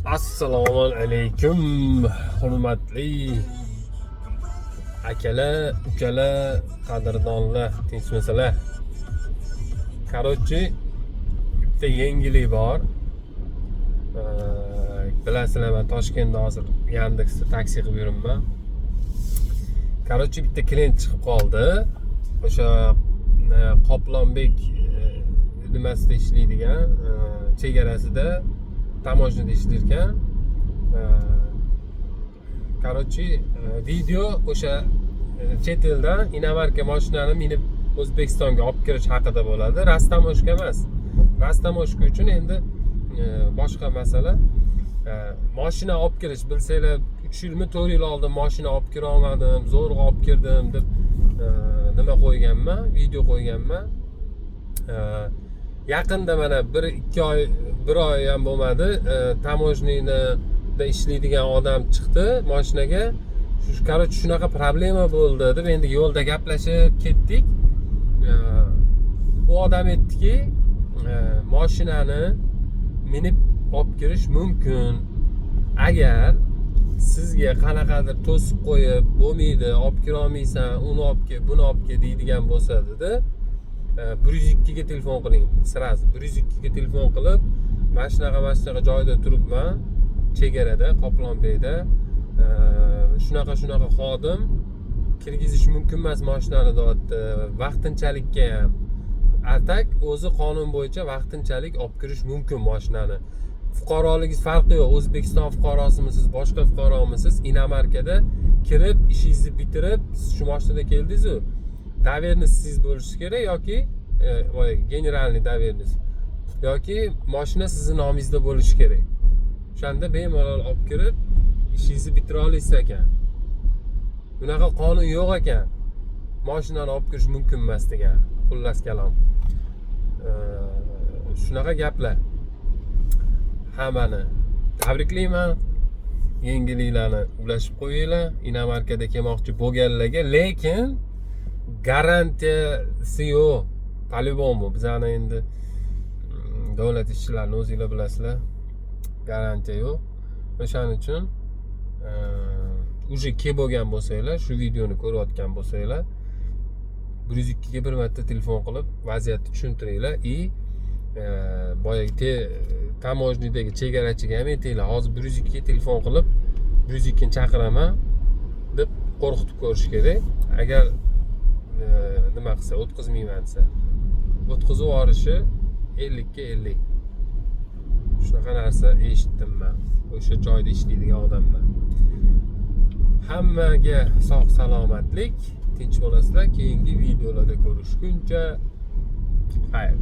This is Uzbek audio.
Assalomu alaykum, hurmatli akalar, ukalar, qadrdonlar, tinchmisizlar? Короче, bitta yangilik bor. Bilasizlar, men Toshkentda hozir Yandexda taksi qilib yuribman. Короче, bitta klient chiqib qoldi. O'sha Qoplonbek nimasida ishlaydigan, chegarasida tamoshada ishlar ekan. Короче, video o'sha chet eldan inomarka mashinani minib O'zbekistonga olib kirish haqida bo'ladi. Rastamoshka emas. Rastamoshka uchun endi boshqa masala. Mashina olib kirish, bilsanglar 3 yilmi 4 yil oldin mashina olib kira olmadim, zo'rg'a olib kirdim deb nima qo'yganman, video qo'yganman. Yaqinda mana 1-2 oy, 1 oy ham bo'lmadi, tamojniyda ishlaydigan odam chiqdi mashinaga. Короче, shunaqa problema bo'ldi deb endi yo'lda gaplashib ketdik. U odam aytdiki, mashinani minib olib kirish mumkin. Agar sizga qanaqadir to'sib qo'yib, bo'lmaydi, olib kira olmaysan, uni olib kel, buni olib kel deydigan bo'lsa dedi, 102 ga telefon qiling. Sразу 102 ga telefon qilib, mana shunaqa joyda turibman, chegarada, Qoplonbekda. Shunaqa xodim kirgizish mumkin emas mashinani deyapti. Vaqtinchalikka ham. Atak o'zi qonun bo'yicha vaqtinchalik olib kirish mumkin mashinani. Fuqaroligingiz farqi yo'q. O'zbekiston fuqarosimisiz, boshqa fuqaromisiz, inomarkada kirib, ishingizni bitirib, siz shu mashinada keldingiz-ku, dovernost siz bo'lishi kerak yoki generalniy dovernost yoki mashina sizning nomingizda bo'lishi kerak. O'shanda bemalol olib kirib, ishingizni bitira olasiz ekan. Bunaqa qonun yo'q ekan. Mashinani olib kirish mumkin emas degan. Xullas kalom. Shunaqa gaplar. Hammani tabriklayman. Yangiliklarni ulashib qo'yinglar. Inomarkada kelmoqchi bo'lganlarga, lekin garantiyasi yo'q. По-любому bizani endi davlat ishchilarini o'zingizlar bilasizlar. Garantiya yo'q. O'shaning uchun уже kelib bo'lgan bo'lsanglar, shu videoni ko'rayotgan bo'lsanglar, 102 ga bir marta telefon qilib vaziyatni tushuntiringlar и boyagi tamojniydagi chegarachiga ham aytinglar, hozir 102 ga telefon qilib 102 ni chaqiraman deb qo'rqitib ko'rish kerak. Agar nima qilsa, o'tkazmayman desa, o'tkazib yuborishi 50 ga 50. Shunaqa narsa eshitdim men o'sha joyda ishlaydigan odamdan. Hammaga sog' salomatlik, tinch bo'lasizlar. Keyingi videolarda ko'rishguncha xayr.